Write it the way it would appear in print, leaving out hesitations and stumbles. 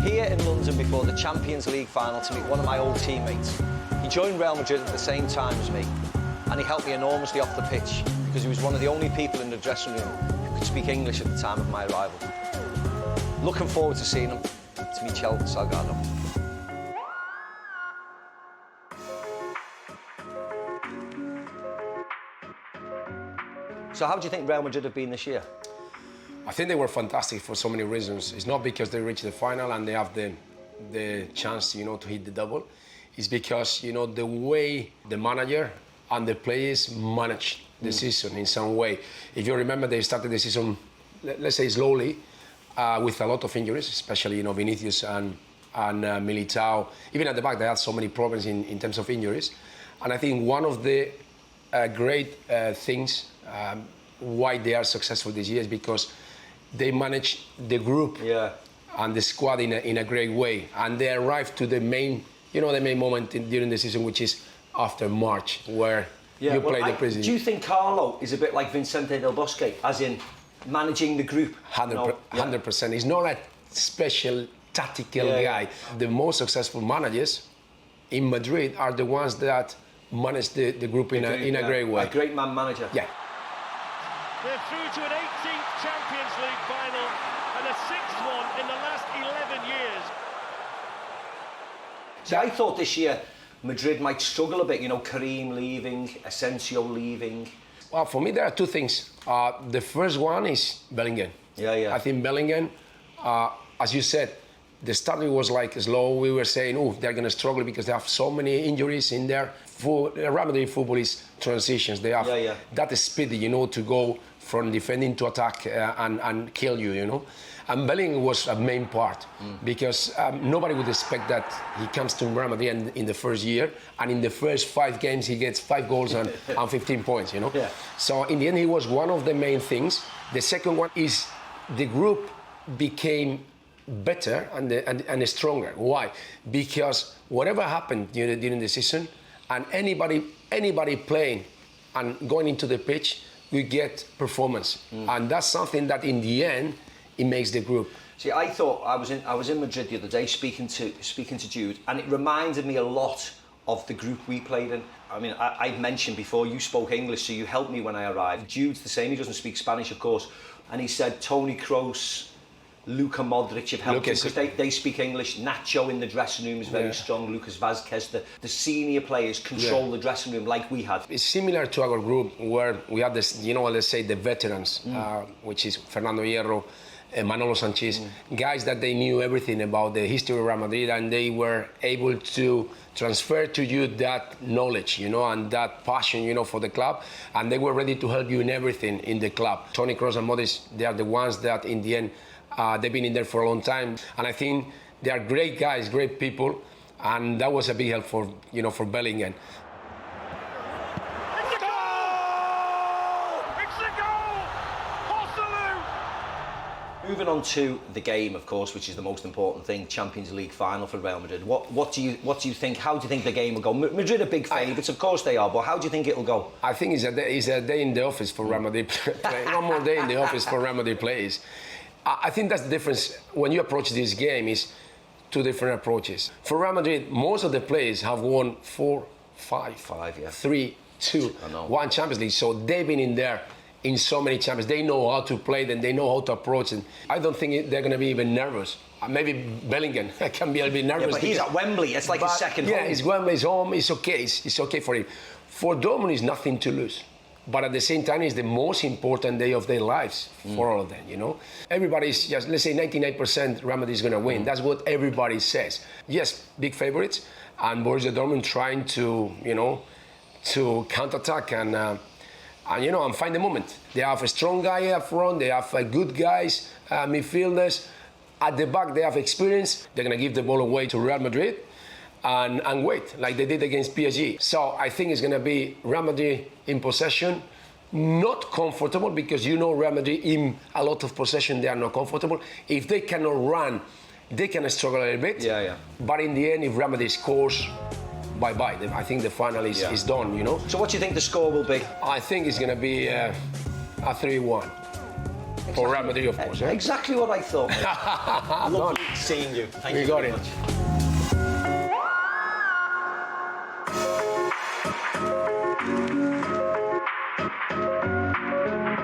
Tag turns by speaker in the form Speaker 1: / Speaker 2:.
Speaker 1: here in London before the Champions League final to meet one of my old teammates. He joined Real Madrid at the same time as me, and he helped me enormously off the pitch because he was one of the only people in the dressing room who could speak English at the time of my arrival. Looking forward to seeing him. To Michel Salgado. So how do you think Real Madrid have been this year?
Speaker 2: I think they were fantastic for so many reasons. It's not because they reached the final and they have the chance, to hit the double. It's because, the way the manager and the players managed the season in some way. If you remember, they started the season, let's say slowly, with a lot of injuries, especially, Vinicius and Militao. Even at the back, they had so many problems in terms of injuries. And I think one of the great things why they are successful this year is because they manage the group and the squad in a great way, and they arrive to the main moment during the season, which is after March, where you play the preseason.
Speaker 1: Do you think Carlo is a bit like Vicente Del Bosque, as in managing the group?
Speaker 2: 100%. He's not a special tactical guy. The most successful managers in Madrid are the ones that manage the group in a great way.
Speaker 1: A great man manager.
Speaker 2: Yeah.
Speaker 3: They're through to an 18th Champions League final and a 6th one in the last 11 years.
Speaker 1: See, I thought this year Madrid might struggle a bit, Karim leaving, Asensio leaving.
Speaker 2: Well, for me, there are two things. The first one is Bellingham.
Speaker 1: Yeah.
Speaker 2: I think Bellingham, as you said, the starting was like slow. We were saying, they're going to struggle because they have so many injuries in there. Real Madrid football is transitions. They have that speed, to go from defending to attack and kill you, And Bellingham was a main part because nobody would expect that he comes to Real Madrid in the first year, and in the first 5 games he gets 5 goals and 15 points, Yeah. So in the end, he was one of the main things. The second one is the group became better and stronger. Why? Because whatever happened during the season, and anybody playing and going into the pitch, we get performance, and that's something that in the end it makes the group.
Speaker 1: See, I thought I was in Madrid the other day speaking to Jude, and it reminded me a lot of the group we played in. I mean, I'd mentioned before you spoke English, so you helped me when I arrived. Jude's the same; he doesn't speak Spanish, of course, and he said Toni Kroos, Luka Modric have helped him because they speak English. Nacho in the dressing room is very strong. Lucas Vazquez, the senior players control the dressing room like we had.
Speaker 2: It's similar to our group where we have this, let's say the veterans, which is Fernando Hierro, Manolo Sanchez, guys that they knew everything about the history of Real Madrid, and they were able to transfer to you that knowledge, and that passion, for the club, and they were ready to help you in everything in the club. Toni Kroos and Modric, they are the ones that in the end, they've been in there for a long time, and I think they are great guys, great people, and that was a big help for for Bellingham.
Speaker 3: It's a goal! It's a goal! Porcelou!
Speaker 1: Moving on to the game, of course, which is the most important thing, Champions League final for Real Madrid. What do you think? How do you think the game will go? Madrid are big favourites, of course they are, but how do you think it'll go?
Speaker 2: I think it's a day in the office for Real Madrid. One more day in the office for Real Madrid players. I think that's the difference when you approach this game is 2 different approaches. For Real Madrid, most of the players have won 4, 5, 3, 2, 1 Champions League. So they've been in there in so many champions. They know how to play them, they know how to approach them. I don't think they're going to be even nervous. Maybe Bellingham can be a bit nervous.
Speaker 1: Yeah, but he's at Wembley, it's like his second home.
Speaker 2: Yeah, it's Wembley, it's home, it's okay. It's okay for him. For Dortmund, it's nothing to lose. But at the same time, it's the most important day of their lives for all of them, Everybody's just, let's say 99% Real Madrid is going to win. That's what everybody says. Yes, big favorites, and Borussia Dortmund trying to, to counterattack and find the moment. They have a strong guy up front, they have good guys, midfielders. At the back, they have experience. They're going to give the ball away to Real Madrid and wait, like they did against PSG. So I think it's going to be Real Madrid in possession, not comfortable, because Real Madrid in a lot of possession, they are not comfortable. If they cannot run, they can struggle a little bit. But in the end, if Real Madrid scores, bye-bye. I think the final is done,
Speaker 1: So what do you think the score will be?
Speaker 2: I think it's going to be a 3-1. For Real Madrid, of course. Eh?
Speaker 1: Exactly what I thought.
Speaker 2: Done.
Speaker 4: Seeing you. Thank
Speaker 2: We
Speaker 4: you
Speaker 2: got
Speaker 4: very
Speaker 2: it.
Speaker 4: much.